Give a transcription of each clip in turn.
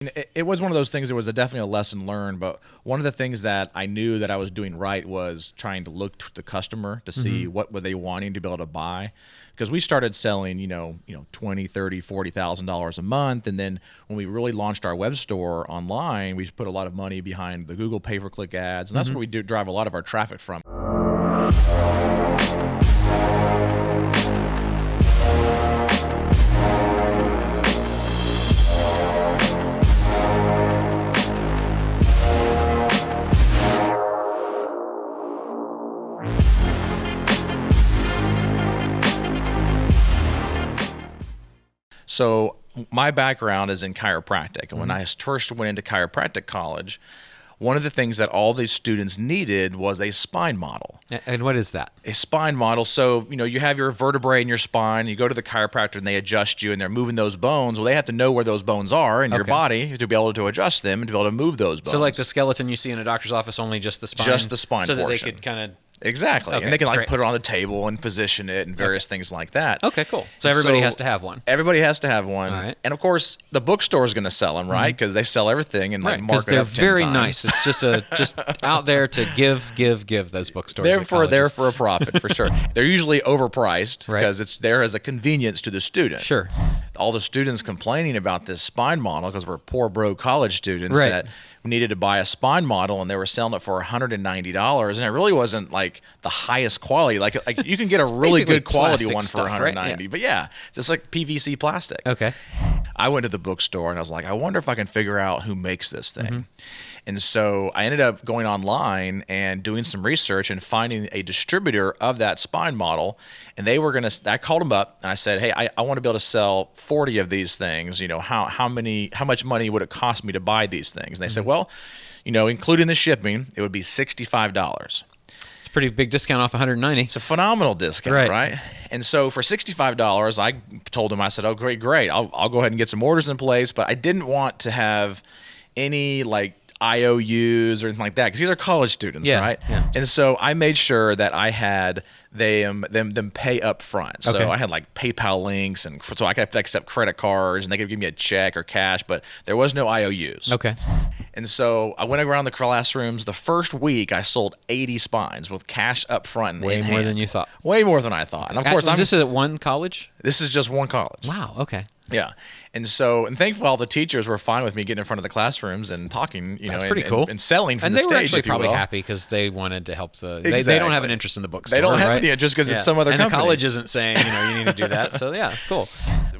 It was one of those things. It was definitely a lesson learned, but one of the things that I knew that I was doing right was trying to look to the customer to see what were they wanting to be able to buy, because we started selling, $20, $30, $40,000 a month, and then when we really launched our web store online, we put a lot of money behind the Google pay-per-click ads, and that's where we do drive a lot of our traffic from. So my background is in chiropractic. And when I first went into chiropractic college, one of the things that all these students needed was a spine model. And what is that? A spine model. So, you have your vertebrae in your spine, you go to the chiropractor and they adjust you and they're moving those bones. Well, they have to know where those bones are in your body to be able to adjust them and to be able to move those bones. So like the skeleton you see in a doctor's office, only just the spine? Just the spine so portion. So that they could kind of... Exactly. Okay, and they can great. put it on the table and position it and various things like that. Okay, cool. So everybody has to have one. Everybody has to have one. All right. And of course, the bookstore is going to sell them, right? Because they sell everything and Right, mark it they're up 10 very times. nice. It's just out there to give those bookstores. They're for a profit, for sure. They're usually overpriced Right. because it's there as a convenience to the student. Sure. All the students complaining about this spine model because we're poor, broke college students Right. that needed to buy a spine model and they were selling it for $190, and it really wasn't like the highest quality. Like you can get a really Basically good quality plastic one stuff, for right? $190, Yeah. but yeah, it's just like PVC plastic. Okay. I went to the bookstore and I was like, I wonder if I can figure out who makes this thing. And so I ended up going online and doing some research and finding a distributor of that spine model. And they were I called them up and I said, hey, I want to be able to sell 40 of these things. How much money would it cost me to buy these things? And they said, well, including the shipping, it would be $65. It's a pretty big discount off 190. It's a phenomenal discount, right? And so for $65, I told them, I said, oh, great. I'll go ahead and get some orders in place, but I didn't want to have any IOUs or anything like that, because these are college students, right? Yeah. And so I made sure that I had them pay up front. So Okay. I had PayPal links, and so I could accept credit cards, and they could give me a check or cash, but there was no IOUs. Okay. And so I went around the classrooms. The first week, I sold 80 spines with cash up front and Way in more hand. than you thought. Way more than I thought. And of course, Is this at one college? this is just one college. Wow. Okay. Yeah. And thankfully all the teachers were fine with me getting in front of the classrooms and talking, That's pretty cool. and selling from And the they were stage, actually if you probably will. happy because they wanted to help the. They Exactly. don't have an interest in the bookstore. They don't have right? any interest because it's some other and company. the college isn't saying you need to do that. So yeah, cool.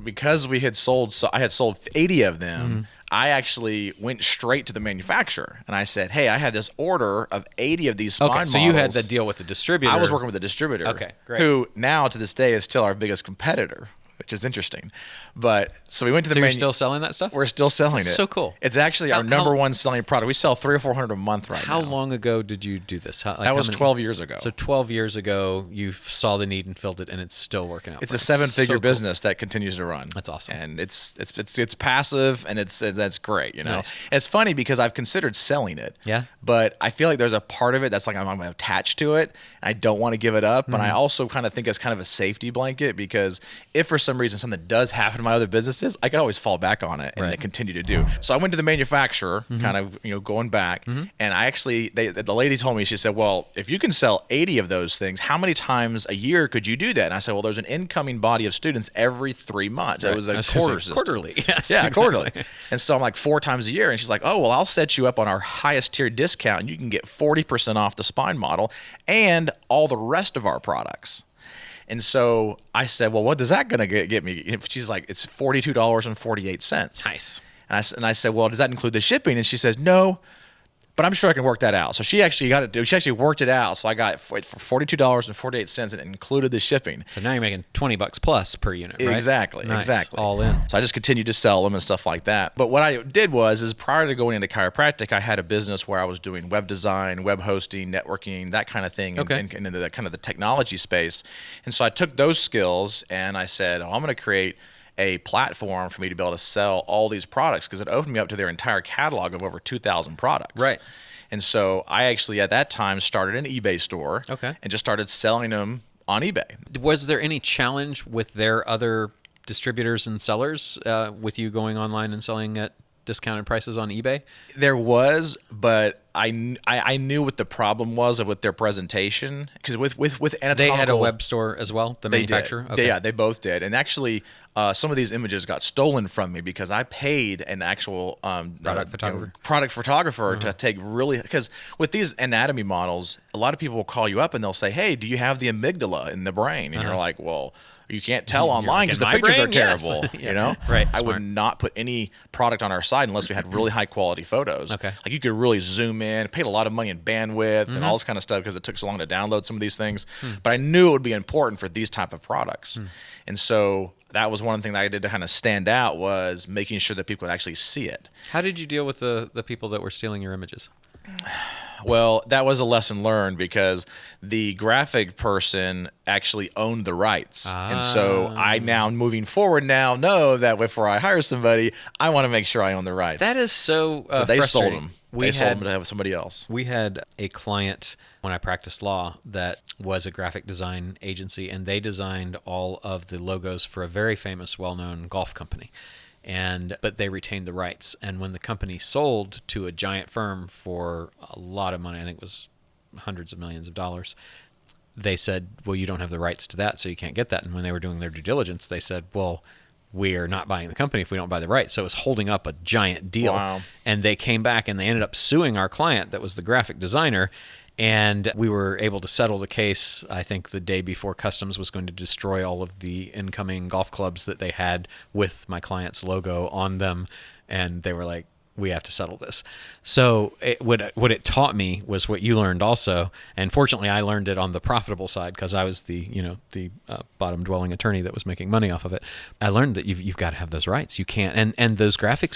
Because I had sold 80 of them. I actually went straight to the manufacturer and I said, hey, I had this order of 80 of these spine models. So you had the deal with the distributor. I was working with the distributor. Okay, great. Who now to this day is still our biggest competitor, which is interesting. But so we went to the So you're still selling that stuff? We're still selling That's it. so cool. It's actually our number one selling product. We sell 300 or 400 a month right now. How long ago did you do this? That was 12 years ago. So 12 years ago, you saw the need and filled it, and it's still working out. It's for a you. 7-figure So cool. business that continues to run. That's awesome. And it's passive, and that's great. Nice. And it's funny because I've considered selling it. Yeah. But I feel like there's a part of it that's I'm attached to it, and I don't want to give it up. But I also kind of think it's kind of a safety blanket, because if for some reason something does happen to my other businesses, I can always fall back on it and Right. continue to do. So I went to the manufacturer, kind of going back, and I actually the lady told me, she said, well, if you can sell 80 of those things, how many times a year could you do that? And I said, well, there's an incoming body of students every 3 months. It was a quarter system. Quarterly. Yes. Yeah, exactly. quarterly. And so I'm like 4 times a year. And she's like, oh, well, I'll set you up on our highest tier discount, and you can get 40% off the spine model and all the rest of our products. And so I said, well, what is that going to get me? She's like, it's $42.48. Nice. And I said, well, does that include the shipping? And she says, no, but I'm sure I can work that out. So she actually worked it out. So I got it for $42.48, and it included the shipping. So now you're making $20 plus per unit, right? Exactly. Nice. Exactly. All in. So I just continued to sell them and stuff like that. But what I did is prior to going into chiropractic, I had a business where I was doing web design, web hosting, networking, that kind of thing, Okay. and into the kind of the technology space. And so I took those skills and I said, I'm going to create a platform for me to be able to sell all these products, because it opened me up to their entire catalog of over 2,000 products. Right. And so I actually at that time started an eBay store. Okay. And just started selling them on eBay. Was there any challenge with their other distributors and sellers with you going online and selling at discounted prices on eBay? There was, but I knew what the problem was with their presentation, because with anatomical, They had a web store as well, the they manufacturer? did. Okay. Yeah, they both did. And actually, some of these images got stolen from me because I paid an actual product photographer to take really, because with these anatomy models, a lot of people will call you up and they'll say, "Hey, do you have the amygdala in the brain?" And you're like, "Well, you can't tell online because the "In my pictures are brain? Yes." terrible." Yeah. You know, Right, I would smart. not put any product on our site unless we had really high quality photos. Okay. Like you could really zoom in, paid a lot of money in bandwidth and all this kind of stuff because it took so long to download some of these things. But I knew it would be important for these type of products. And so that was one thing that I did to kind of stand out, was making sure that people could actually see it. How did you deal with the people that were stealing your images? Well, that was a lesson learned, because the graphic person actually owned the rights. And so I now, moving forward now, know that before I hire somebody, I want to make sure I own the rights. That is so So they sold frustrating. them. They sold them to have somebody else. We had a client when I practiced law that was a graphic design agency, and they designed all of the logos for a very famous, well-known golf company. But they retained the rights. And when the company sold to a giant firm for a lot of money, I think it was hundreds of millions of dollars, they said, well, you don't have the rights to that, so you can't get that. And when they were doing their due diligence, they said, well, we are not buying the company if we don't buy the rights. So it was holding up a giant deal. Wow. And they came back and they ended up suing our client that was the graphic designer. And we were able to settle the case, I think, the day before Customs was going to destroy all of the incoming golf clubs that they had with my client's logo on them. And they were like, we have to settle this. So what it taught me was what you learned also. And fortunately, I learned it on the profitable side, because I was the bottom dwelling attorney that was making money off of it. I learned that you've got to have those rights. You can't. And those graphic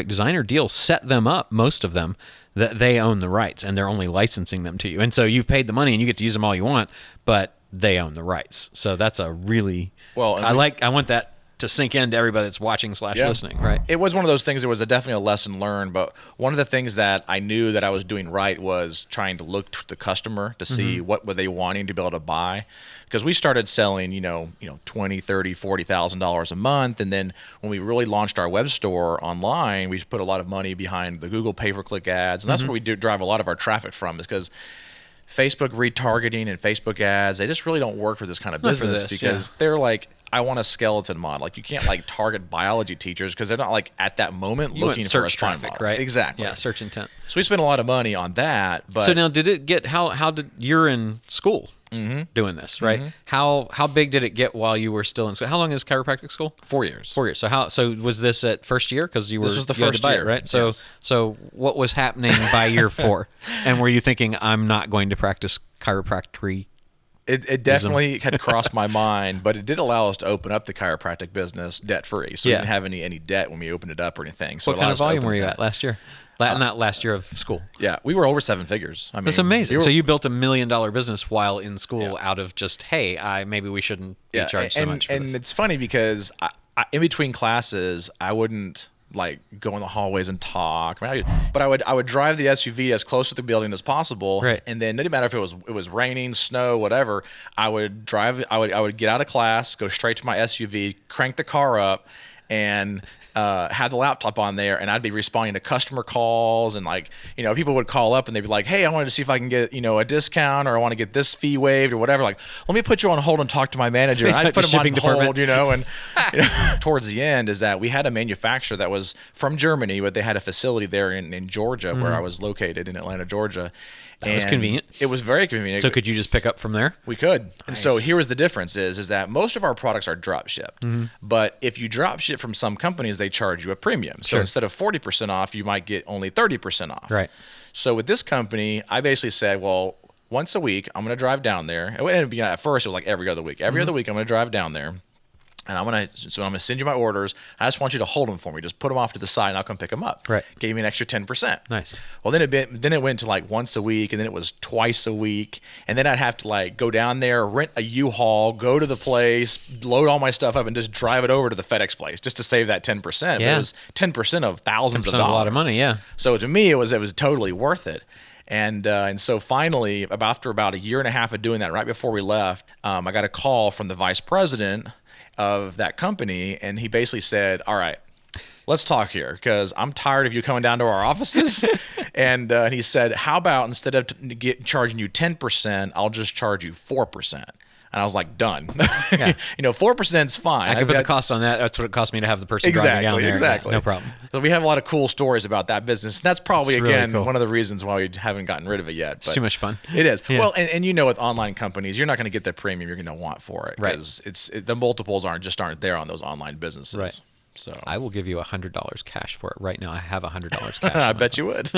designer deals set them up, most of them, that they own the rights and they're only licensing them to you. And so you've paid the money and you get to use them all you want, but they own the rights. So that's a really, I want that to sink into everybody that's watching / listening, right? It was one of those things. It was definitely a lesson learned, but one of the things that I knew that I was doing right was trying to look to the customer to see what were they wanting to be able to buy, because we started selling, $20,000, $30,000, $40,000 a month, and then when we really launched our web store online, we put a lot of money behind the Google pay-per-click ads, and that's where we do drive a lot of our traffic from, is because Facebook retargeting and Facebook ads, they just really don't work for this kind of business, because they're like, I want a skeleton model. Like, you can't target biology teachers because they're not at that moment looking for a spine traffic, model. right? Exactly. Yeah, search intent. So we spent a lot of money on that. But so now, did it get how did you're in school doing this, right? How big did it get while you were still in school? How long is chiropractic school? 4 years. 4 years. So was this at first year, because you were? This was the you had to first buy it, year, right? So yes. so what was happening by year 4? And were you thinking, I'm not going to practice chiropractic? It definitely had crossed my mind, but it did allow us to open up the chiropractic business debt free. So we didn't have any debt when we opened it up or anything. So What kind of volume were you at last year? Not last year of school. Yeah, we were over 7 figures. I mean, That's amazing. So you built $1 million business while in school out of just, hey, maybe we shouldn't be charged so much for and this. it's funny because in between classes, I wouldn't go in the hallways and talk. But I would drive the SUV as close to the building as possible. Right. And then it didn't matter if it was raining, snow, whatever. I would drive. I would get out of class, go straight to my SUV, crank the car up, and have the laptop on there, and I'd be responding to customer calls, and people would call up and they'd be like, hey, I wanted to see if I can get a discount, or I want to get this fee waived or whatever. Let me put you on hold and talk to my manager. And I'd put him on hold, and towards the end is that we had a manufacturer that was from Germany, but they had a facility there in Georgia, where I was located in Atlanta, Georgia. That was convenient. It was very convenient. So could you just pick up from there? We could. And so here was the difference is that most of our products are drop shipped. But if you drop ship from some companies, they charge you a premium. So instead of 40% off, you might get only 30% off. Right. So with this company, I basically said, well, once a week, I'm going to drive down there. At first, it was every other week. Every other week, I'm going to drive down there. And I'm going to send you my orders. I just want you to hold them for me. Just put them off to the side, and I'll come pick them up. Right. Gave me an extra 10%. Nice. Well, then it went to once a week, and then it was twice a week, and then I'd have to go down there, rent a U-Haul, go to the place, load all my stuff up, and just drive it over to the FedEx place just to save that 10%. Yeah. But it was 10% of thousands of dollars. A lot of money, yeah. So to me, it was totally worth it. And so finally, after about a year and a half of doing that, right before we left, I got a call from the vice president of that company, and he basically said, all right, let's talk here because I'm tired of you coming down to our offices. And he said, how about instead of charging you 10%, I'll just charge you 4%. And I was like, done. Yeah. 4% is fine. I can put the cost on that. That's what it cost me to have the person driving down there. Exactly. Yeah, no problem. So we have a lot of cool stories about that business. And that's probably, It's really again, cool. one of the reasons why we haven't gotten rid of it yet. It's too much fun. It is. Yeah. Well, and with online companies, you're not going to get the premium you're going to want for it. Right. Because the multiples aren't there on those online businesses. Right. So I will give you $100 cash for it right now. I have $100 cash. I bet you would.